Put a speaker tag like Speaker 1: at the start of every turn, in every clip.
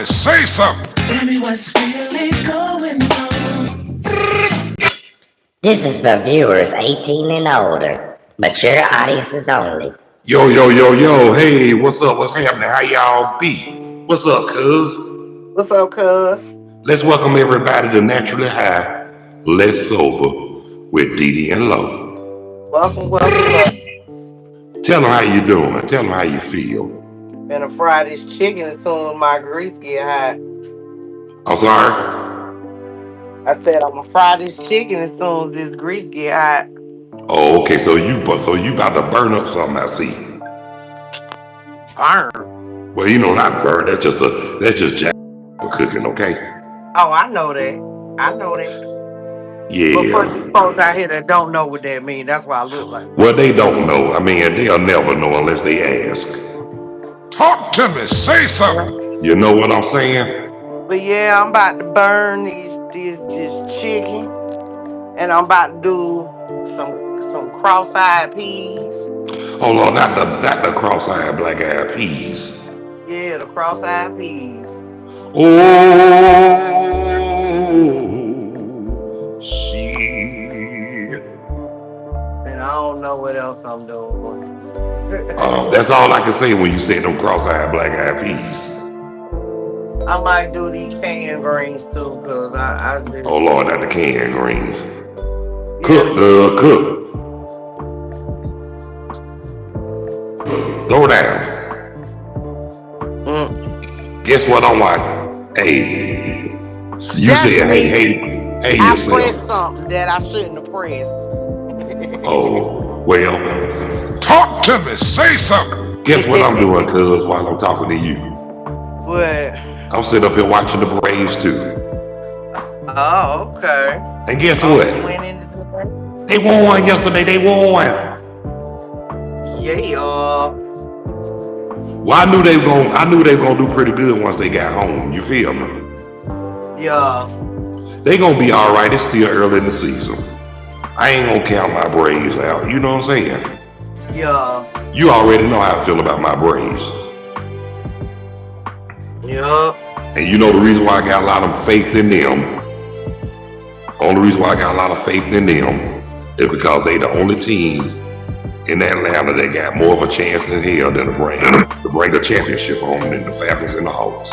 Speaker 1: Say something.
Speaker 2: Tell me what's really going on.
Speaker 3: This is for viewers 18 and older. Mature audiences only.
Speaker 1: Yo, yo, yo, yo. Hey, what's up? What's happening? How y'all be? What's up, cuz?
Speaker 4: What's up, cuz?
Speaker 1: Let's welcome everybody to Naturally High, Less Sober with Dee and Lo.
Speaker 4: Welcome, welcome, welcome.
Speaker 1: Tell them how you doing. Tell them how you feel.
Speaker 4: Finna fry this chicken as soon as my grease get hot.
Speaker 1: I'm sorry?
Speaker 4: I said I'm gonna fry this chicken as soon as this grease get hot.
Speaker 1: Oh, okay. So you about to burn up something, I see.
Speaker 4: Burn.
Speaker 1: Well, not burn. That's just jack for cooking, okay?
Speaker 4: Oh, I know that. I know that. But for
Speaker 1: Yeah.
Speaker 4: you folks out here that don't know what that means, that's why I look like
Speaker 1: Well, they don't know. I mean, they'll never know unless they ask. Talk to me. Say
Speaker 4: that.
Speaker 1: something. You know what I'm saying?
Speaker 4: But yeah, I'm about to burn this chicken, and I'm about to do some cross-eyed peas.
Speaker 1: Hold on, not the cross-eyed black-eyed peas.
Speaker 4: Yeah, the cross-eyed peas.
Speaker 1: Oh, shit.
Speaker 4: And I don't know what else I'm doing.
Speaker 1: That's all I can say when you say them cross-eyed black-eyed peas.
Speaker 4: I might do these canned greens too, cause I
Speaker 1: Oh
Speaker 4: just
Speaker 1: Lord, not the canned greens.
Speaker 4: yeah.
Speaker 1: Cook. Throw down. Guess what I'm watching? Hey, you
Speaker 4: That's
Speaker 1: said
Speaker 4: me.
Speaker 1: hey
Speaker 4: I
Speaker 1: yourself.
Speaker 4: pressed something that I shouldn't have pressed.
Speaker 1: Oh, well, talk to me, say something. Guess what I'm doing, cuz, while I'm talking to you?
Speaker 4: What?
Speaker 1: I'm sitting up here watching the Braves too.
Speaker 4: Oh, okay.
Speaker 1: And guess
Speaker 4: Oh,
Speaker 1: what?
Speaker 4: you went in this way?
Speaker 1: They won yesterday, they won.
Speaker 4: Yeah.
Speaker 1: Well, I knew they were gonna do pretty good once they got home. You feel me?
Speaker 4: Yeah.
Speaker 1: They gonna be alright, it's still early in the season. I ain't gonna count my Braves out, you know what I'm saying?
Speaker 4: Yeah.
Speaker 1: You already know how I feel about my Braves.
Speaker 4: Yeah.
Speaker 1: And you know the reason why I got a lot of faith in them. Only reason why I got a lot of faith in them is because they the only team in Atlanta that got more of a chance than hell than to bring a championship home than the Falcons and the Hawks.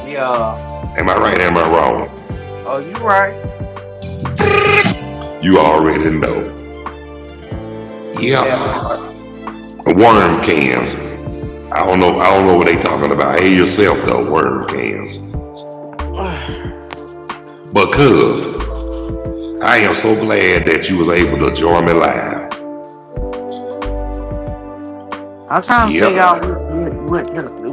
Speaker 4: Yeah.
Speaker 1: Am I right? Am I wrong?
Speaker 4: Oh, you right.
Speaker 1: You already know.
Speaker 4: Yeah.
Speaker 1: Yeah. Worm cans. I don't know what they talking about. Hey yourself though, worm cans. But cuz, I am so glad that you was able to join me live.
Speaker 4: I'm trying to
Speaker 1: Yep.
Speaker 4: figure out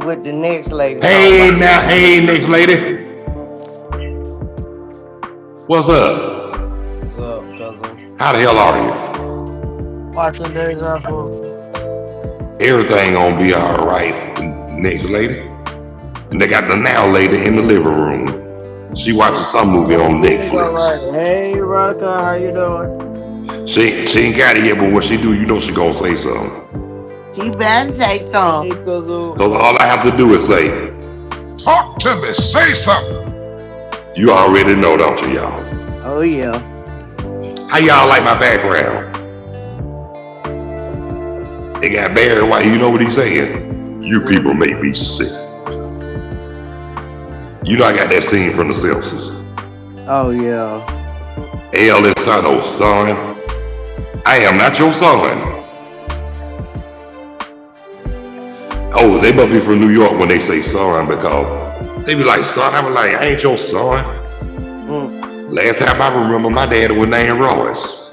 Speaker 4: what the next lady talking
Speaker 1: Hey
Speaker 4: about.
Speaker 1: now, hey next lady. What's up?
Speaker 4: What's up, cousin?
Speaker 1: How the hell are you?
Speaker 4: Watching days off.
Speaker 1: Everything gonna be alright, next lady. And they got the now lady in the living room. She watching some movie on Netflix.
Speaker 4: Hey, Veronica, how you doing?
Speaker 1: She ain't got it yet, but when she do, you know she gonna say something.
Speaker 4: He better say something. Hey,
Speaker 1: Cause all I have to do is say, talk to me, say something. You already know, don't you, y'all?
Speaker 4: Oh yeah.
Speaker 1: How y'all like my background? It got Barry White. You know what he's saying? You people make me sick. You know I got that scene from The Simpsons.
Speaker 4: Oh yeah.
Speaker 1: El Insano, son. I am not your son. Oh, they must be from New York when they say son because they be like, son. I was like, I ain't your son. Last time I remember, my daddy was named Royce.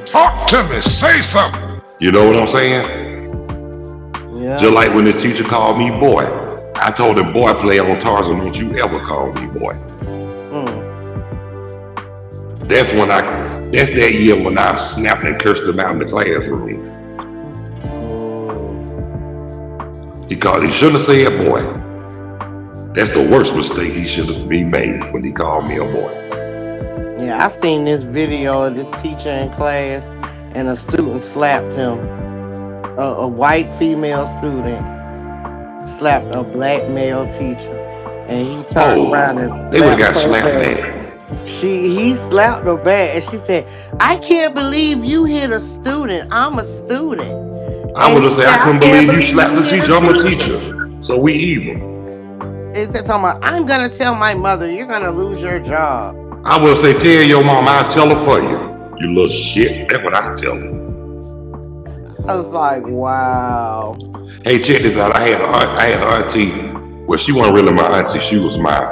Speaker 1: Talk to me, say something. You know what I'm saying?
Speaker 4: Yeah.
Speaker 1: Just like when the teacher called me boy. I told him, boy, play on Tarzan, don't you ever call me boy. That's that year when I snapped and cursed him out in the classroom. Because he shouldn't have said boy. That's the worst mistake he should have been made when he called me a boy.
Speaker 4: Yeah, I seen this video of this teacher in class and a student slapped him. A white female student slapped a black male teacher. And he turned around and
Speaker 1: Oh, they would have
Speaker 4: slapped
Speaker 1: got
Speaker 4: her
Speaker 1: slapped
Speaker 4: back.
Speaker 1: back.
Speaker 4: He slapped her back and she said, I can't believe you hit a student. I'm a student.
Speaker 1: I
Speaker 4: And
Speaker 1: would
Speaker 4: he
Speaker 1: have said,
Speaker 4: said,
Speaker 1: I
Speaker 4: I
Speaker 1: couldn't
Speaker 4: can't
Speaker 1: believe you
Speaker 4: believe
Speaker 1: slapped
Speaker 4: you
Speaker 1: the
Speaker 4: hit a
Speaker 1: teacher. I'm a
Speaker 4: teacher.
Speaker 1: teacher. So we even.
Speaker 4: He said, talking about, I'm gonna tell my mother you're gonna lose your job.
Speaker 1: I would say, tell your mom, I'll tell her for you. You little shit. That's what I tell her.
Speaker 4: I was like, wow.
Speaker 1: Hey, check this out. I had an auntie. Well, she wasn't really my auntie. She was my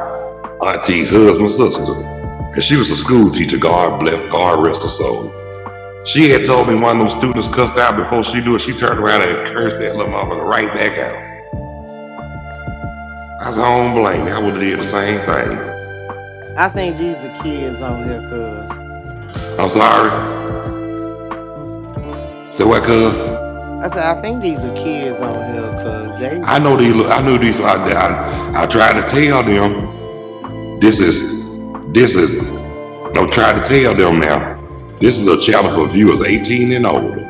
Speaker 1: auntie's husband's sister. And she was a school teacher. God bless, God rest her soul. She had told me one of them students cussed out before she knew it. She turned around and cursed that little motherfucker right back out. I said, I don't blame me. I would have did the same thing.
Speaker 4: I think these are kids on here, cuz.
Speaker 1: I'm sorry. Say what, cuz?
Speaker 4: I said, I think these are kids on here, cuz they.
Speaker 1: I know these. I knew these. I tried to tell them. This is. I'm trying to tell them now. This is a channel for viewers 18 and older.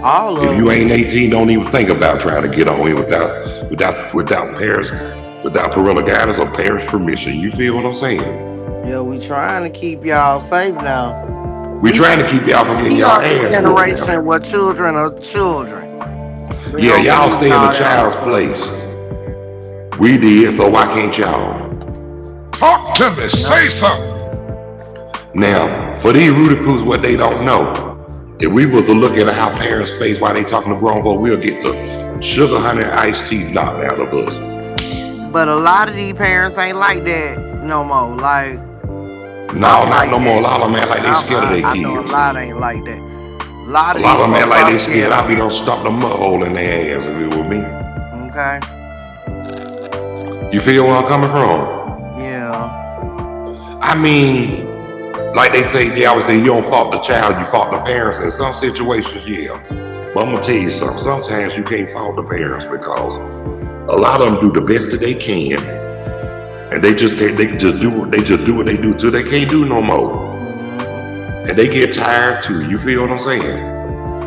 Speaker 4: All
Speaker 1: If
Speaker 4: of
Speaker 1: you
Speaker 4: them.
Speaker 1: ain't 18, don't even think about trying to get on here without parents, without parental guidance or parents' permission. You feel what I'm saying?
Speaker 4: Yeah, we trying to keep y'all safe now.
Speaker 1: We trying to keep y'all from getting
Speaker 4: We
Speaker 1: y'all
Speaker 4: are the
Speaker 1: ass whooped now.
Speaker 4: generation where children are children. We
Speaker 1: Yeah,
Speaker 4: don't
Speaker 1: y'all
Speaker 4: believe
Speaker 1: stay in
Speaker 4: all
Speaker 1: the
Speaker 4: that
Speaker 1: child's
Speaker 4: stuff.
Speaker 1: place. We did, so why can't y'all?
Speaker 2: Talk to me. Say something.
Speaker 1: Now, for these Rudy Poos, what they don't know, if we was to look at our parents' face while they talking to grown folk, we'll get the sugar honey iced tea knocked out of us.
Speaker 4: But a lot of these parents ain't like that no more. Like,
Speaker 1: No,
Speaker 4: I'm
Speaker 1: not
Speaker 4: like
Speaker 1: no more. A
Speaker 4: that.
Speaker 1: lot of them act like they scared of their
Speaker 4: I know a
Speaker 1: kids.
Speaker 4: lot ain't like that. A lot
Speaker 1: A
Speaker 4: of
Speaker 1: lot
Speaker 4: these
Speaker 1: of them act
Speaker 4: folks
Speaker 1: like
Speaker 4: are
Speaker 1: they scared.
Speaker 4: scared
Speaker 1: I'll
Speaker 4: of
Speaker 1: be
Speaker 4: them.
Speaker 1: done stuck the mud hole in their ass if it was me.
Speaker 4: Okay.
Speaker 1: You feel where I'm coming from?
Speaker 4: Yeah.
Speaker 1: I mean, like they always say, you don't fault the child, you fault the parents. In some situations, yeah. But I'm gonna tell you something. Sometimes you can't fault the parents because a lot of them do the best that they can, and they just can't. They just do what they do till they can't do no more,
Speaker 4: Mm-hmm.
Speaker 1: and they get tired too. You feel what I'm saying?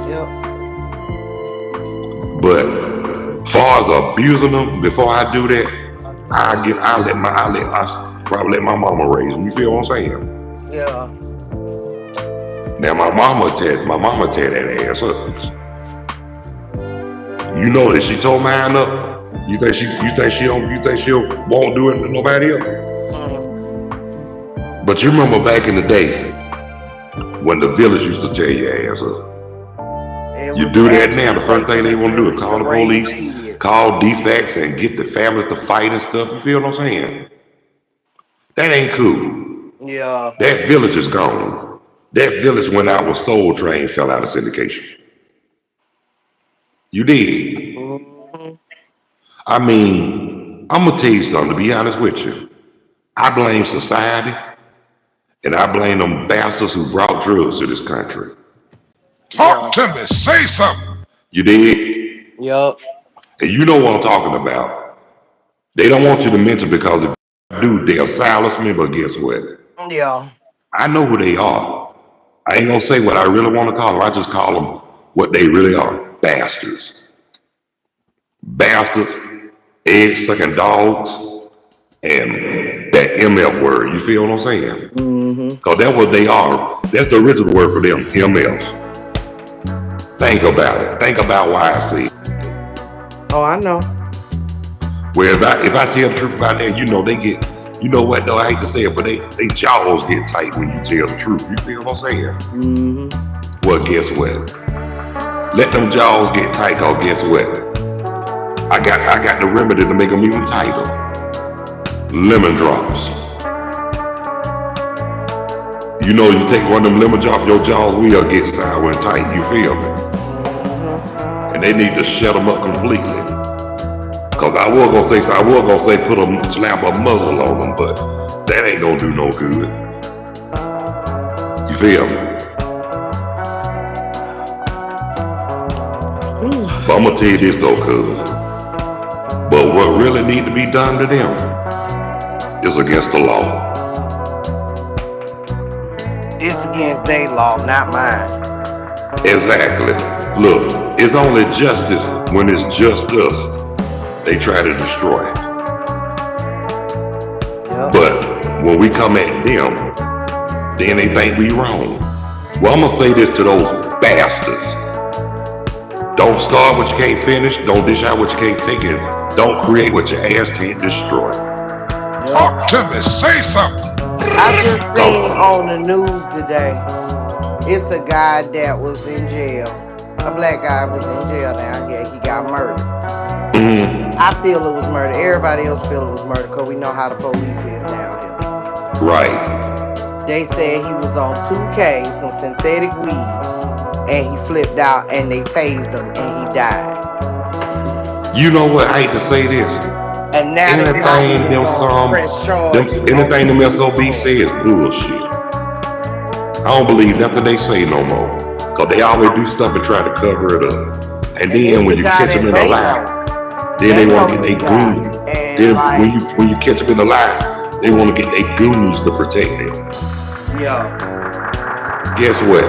Speaker 4: Yep.
Speaker 1: But far as abusing them, before I do that, I probably let my mama raise them. You feel what I'm saying?
Speaker 4: Yeah.
Speaker 1: Now my mama tear that ass up. You know that she tore mine up. You think she won't do it to nobody else?
Speaker 4: Mm.
Speaker 1: But you remember back in the day when the village used to tear your ass up.
Speaker 4: It
Speaker 1: You
Speaker 4: was
Speaker 1: do that now,
Speaker 4: actually
Speaker 1: the first thing
Speaker 4: taking
Speaker 1: they
Speaker 4: a
Speaker 1: want to do is
Speaker 4: village
Speaker 1: call
Speaker 4: to
Speaker 1: the
Speaker 4: raise
Speaker 1: police,
Speaker 4: kids.
Speaker 1: call defects, and get the families to fight and stuff. You feel what I'm saying? That ain't cool.
Speaker 4: Yeah.
Speaker 1: That village is gone. That village went out when Soul Train fell out of syndication. You did.
Speaker 4: Mm-hmm.
Speaker 1: I mean, I'm gonna tell you something, to be honest with you. I blame society and I blame them bastards who brought drugs to this country.
Speaker 2: Talk to me. Say something.
Speaker 1: You did?
Speaker 4: Yup.
Speaker 1: And you know what I'm talking about. They don't want you to mention because if you do, they'll silence me, but guess what?
Speaker 4: Yeah.
Speaker 1: I know who they are. I ain't gonna say what I really want to call them. I just call them what they really are. Bastards. Bastards, egg-sucking dogs, and that MF word. You feel what I'm saying?
Speaker 4: Mm-hmm.
Speaker 1: Because that's what they are. That's the original word for them, MF. Think about it. Think about why I say it.
Speaker 4: Oh, I know.
Speaker 1: Where if I tell the truth about that, you know they get, you know what though, I hate to say it, but they jaws get tight when you tell the truth. You feel what I'm saying?
Speaker 4: Mm-hmm.
Speaker 1: Well, guess what? Let them jaws get tight, cause guess what? I got the remedy to make them even tighter. Lemon drops. You know, you take one of them lemon drops, your jaws will get sour and tight. You feel me?
Speaker 4: Mm-hmm.
Speaker 1: And they need to shut them up completely. Cause I was gonna say put a slap a muzzle on them, but that ain't gonna do no good. You feel me? But I'm gonna tell you this though, cuz. But what really need to be done to them is against the law.
Speaker 4: It's against their law, not mine.
Speaker 1: Exactly. Look, it's only justice when it's just us they try to destroy. But when we come at them, then they think we wrong. Well, I'm gonna say this to those bastards. Don't start what you can't finish. Don't dish out what you can't take in. Don't create what your ass can't destroy.
Speaker 5: Talk to me. Say something.
Speaker 4: I just seen on the news today, it's a guy that was in jail. A black guy was in jail down here. He got murdered. I feel it was murder. Everybody else feel it was murder because we know how the police is down here.
Speaker 1: Right.
Speaker 4: They said he was on 2K, some synthetic weed, and he flipped out and they tased him and he died.
Speaker 1: You know what? I hate to say this.
Speaker 4: And now
Speaker 1: anything them SOB say is bullshit. I don't believe nothing they say no more. Cause they always do stuff and try to cover it up. And then when you catch them in the lie, then they want to get their goons. Then when you catch them in the lie, they want to get their goons to protect them.
Speaker 4: Yeah.
Speaker 1: Guess what?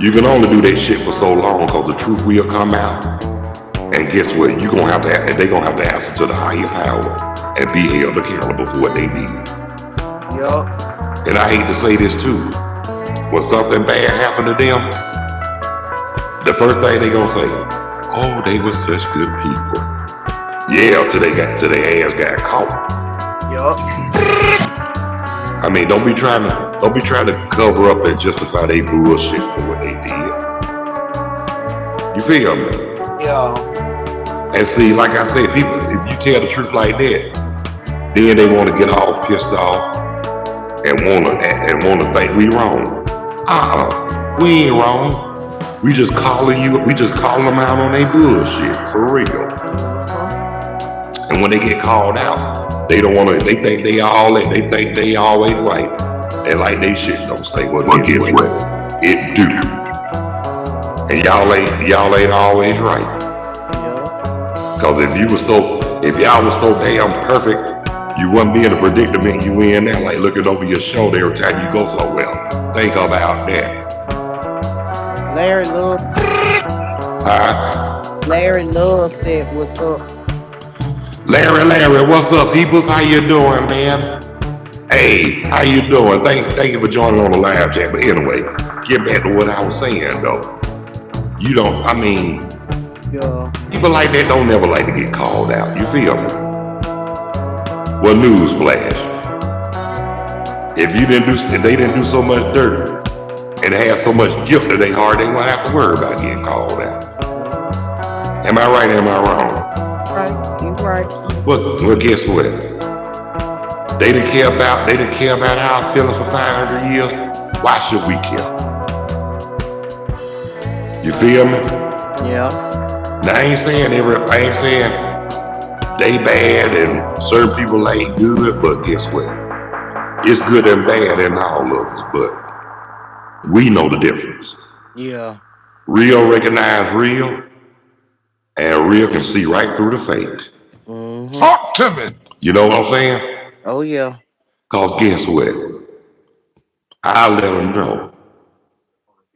Speaker 1: You can only do that shit for so long because the truth will come out. And guess what? They're gonna have to answer to the higher power and be held accountable for what they did.
Speaker 4: Yup.
Speaker 1: And I hate to say this too. When something bad happened to them, the first thing they gonna say, "Oh, they were such good people." Yeah, till their ass got caught.
Speaker 4: Yup.
Speaker 1: I mean, don't be trying to cover up and justify their bullshit for what they did. You feel me?
Speaker 4: Yeah.
Speaker 1: And see, like I said, people, if you tell the truth like that, then they want to get all pissed off and want to think we wrong. We ain't wrong. We just calling them out on their bullshit for real. And when they get called out, they don't want to. They think they always right. And like they shit don't stay. Well, guess what? It do. And y'all ain't always right. Cause if y'all was so damn perfect, you wouldn't be in the predicament you in now, like looking over your shoulder every time you go somewhere. Think about that.
Speaker 6: Larry Love. Larry Love said, "What's up?"
Speaker 1: Larry, what's up, peoples? How you doing, man? Hey, how you doing? Thank you for joining on the live chat. But anyway, get back to what I was saying though.
Speaker 6: Yeah.
Speaker 1: People like that don't never like to get called out. You feel me? Well, newsflash. If they didn't do so much dirt and had so much guilt in their heart, they won't have to worry about getting called out. Am I right or am I wrong?
Speaker 6: Right, you're right.
Speaker 1: Well, guess what? They didn't care about our feelings for 500 years. Why should we care? You feel me?
Speaker 6: Yeah.
Speaker 1: Now I ain't saying they bad and certain people ain't good, but guess what? It's good and bad in all of us, but we know the difference.
Speaker 6: Yeah.
Speaker 1: Real recognize real, and real can see right through the fake.
Speaker 6: Mm-hmm.
Speaker 5: Talk to me.
Speaker 1: You know what I'm saying?
Speaker 6: Oh yeah.
Speaker 1: Cause guess what? I'll let them know.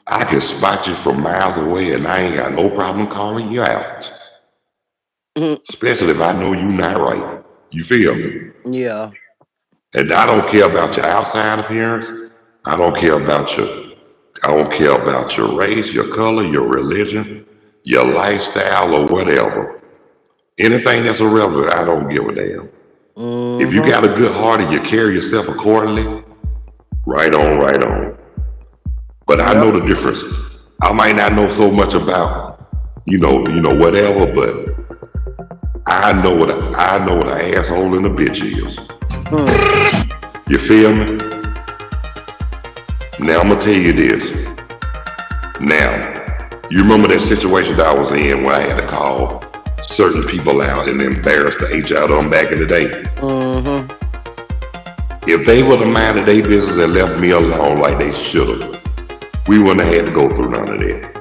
Speaker 1: I can spot you from miles away and I ain't got no problem calling you out. Especially if I know you're not right. You feel me?
Speaker 6: Yeah.
Speaker 1: And I don't care about your outside appearance. I don't care about your race, your color, your religion, your lifestyle, or whatever. Anything that's irrelevant, I don't give a damn. If you got a good heart and you carry yourself accordingly, right on. But I know the difference. I might not know so much about, whatever, but I know what an asshole and a bitch is. You feel me? Now I'm gonna tell you this. Now, you remember that situation that I was in when I had to call certain people out and embarrass the H out of them back in the day? If they would have minded their business and left me alone like they should have, we wouldn't have had to go through none of that.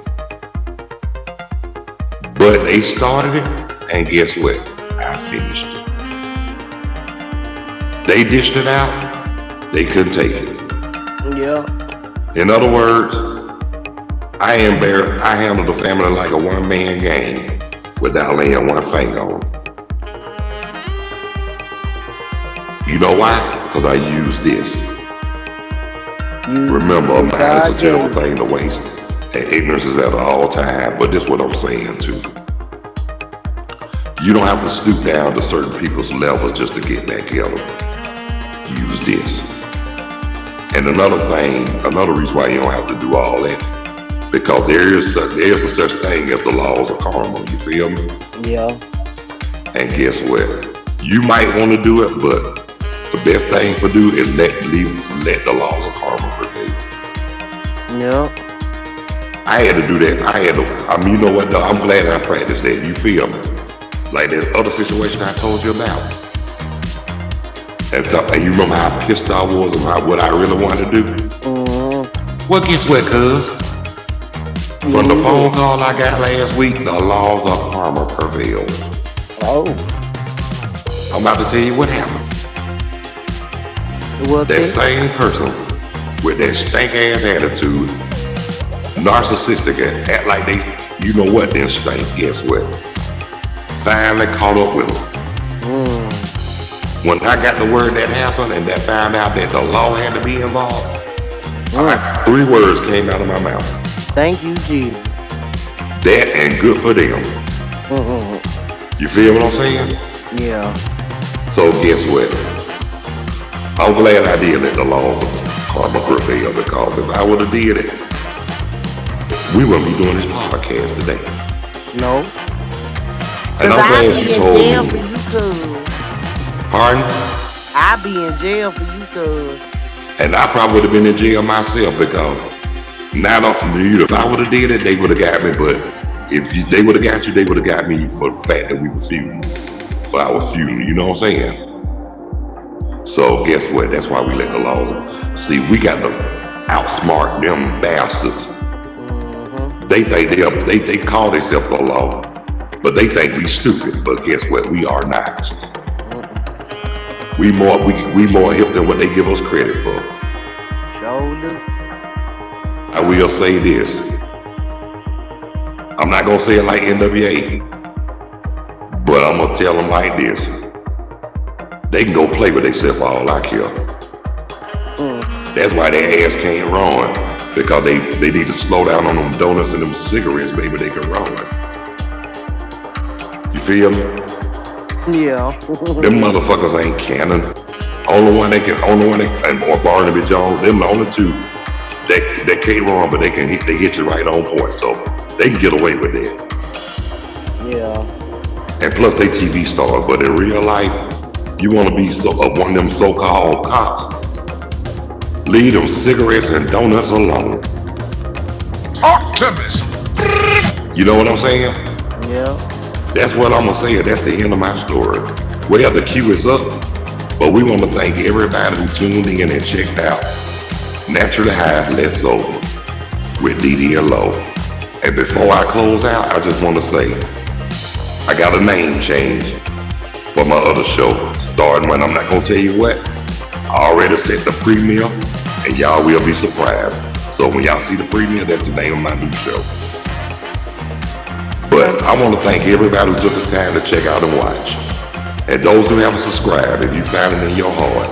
Speaker 1: But they started it, and guess what? I finished it. They dished it out, they couldn't take it.
Speaker 6: Yeah.
Speaker 1: In other words, I handled the family like a one-man game without laying one finger on them. You know why? Because I use this.
Speaker 6: You
Speaker 1: Remember, a mind is a
Speaker 6: God
Speaker 1: terrible
Speaker 6: gave
Speaker 1: thing to waste, and ignorance is at all time. But this is what I'm saying too. You don't have to stoop down to certain people's level just to get back together. Use this. And another reason why you don't have to do all that, because there's a such thing as the laws of karma. You feel me?
Speaker 6: yeah.
Speaker 1: And guess what? You might want to do it, but the best thing to do is let the laws of karma prevail.
Speaker 6: Yeah.
Speaker 1: I had to do that. You know what, though? I'm glad I practiced that. You feel me? Like that other situation I told you about. And you remember how pissed I was about what I really wanted to do?
Speaker 6: Mm-hmm.
Speaker 1: Well, guess what, cuz? From the phone call I got last week, the laws of karma prevailed.
Speaker 6: Oh.
Speaker 1: I'm about to tell you what happened.
Speaker 6: What
Speaker 1: That
Speaker 6: thing?
Speaker 1: same person with that stank ass attitude, narcissistic, and act like they, you know what, then stink. Guess what? Finally caught up with them. When I got the word that happened and that found out that the law had to be involved, three words came out of my mouth.
Speaker 6: Thank you, Jesus.
Speaker 1: That and good for them. You feel what I'm saying?
Speaker 6: Yeah.
Speaker 1: So guess what? I'm glad I did let the laws of karma prevail, because if I would have did it, we wouldn't be doing this podcast today.
Speaker 6: No.
Speaker 1: And I'm
Speaker 6: I
Speaker 1: glad
Speaker 6: be
Speaker 1: you
Speaker 6: in
Speaker 1: told
Speaker 6: jail
Speaker 1: me.
Speaker 6: for you, cuz.
Speaker 1: Pardon?
Speaker 6: I be in jail for you, cuz.
Speaker 1: And I probably would have been in jail myself, because if I would have did it, they would have got me. But they would have got you, they would have got me for the fact that we were feuding. For our feuding, you know what I'm saying? So guess what? That's why we let the laws. See, we got to outsmart them bastards. They think they call themselves the law, but they think we stupid. But guess what? We are not. We more hip than what they give us credit for.
Speaker 6: Shoulder.
Speaker 1: I will say this. I'm not gonna say it like NWA, but I'm gonna tell them like this. They can go play with themselves all I care. That's why their ass can't run, because they need to slow down on them donuts and them cigarettes, maybe they can run. You feel me?
Speaker 6: Yeah.
Speaker 1: Them motherfuckers ain't cannon. Only one or Barnaby Jones, them the only two that can't run, but they hit you right on point, so they can get away with that.
Speaker 6: Yeah.
Speaker 1: And plus they TV stars, but in real life, you want to be one of them so-called cops. Leave them cigarettes and donuts alone.
Speaker 5: Talk to me.
Speaker 1: You know what I'm saying?
Speaker 6: Yeah.
Speaker 1: That's what I'm gonna say. That's the end of my story. Well, the queue is up, but we want to thank everybody who tuned in and checked out Naturally High, Less Sober with DD and Low. And before I close out, I just want to say I got a name change for my other show, starting when I'm not gonna tell you what. I already set the premiere, and y'all will be surprised. So when y'all see the premiere, that's the name of my new show. But I want to thank everybody who took the time to check out and watch. And those who haven't subscribed, if you found it in your heart,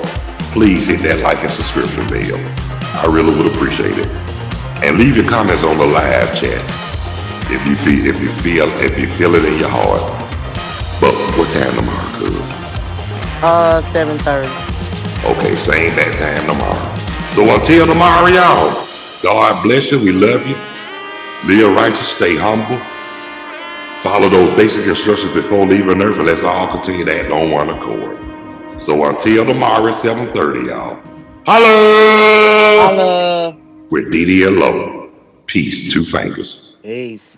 Speaker 1: please hit that like and subscription bell. I really would appreciate it. And leave your comments on the live chat if you feel it in your heart. But what time tomorrow, cuz?
Speaker 6: 7:30.
Speaker 1: Okay, same that time tomorrow. So until tomorrow, y'all, God bless you. We love you. Live righteous, stay humble. Follow those basic instructions before leaving Earth, and let's all continue to act on one accord. So until tomorrow at 7:30, y'all. Holla!
Speaker 6: Holla.
Speaker 1: With DD and Low. Peace, two fingers.
Speaker 6: Peace.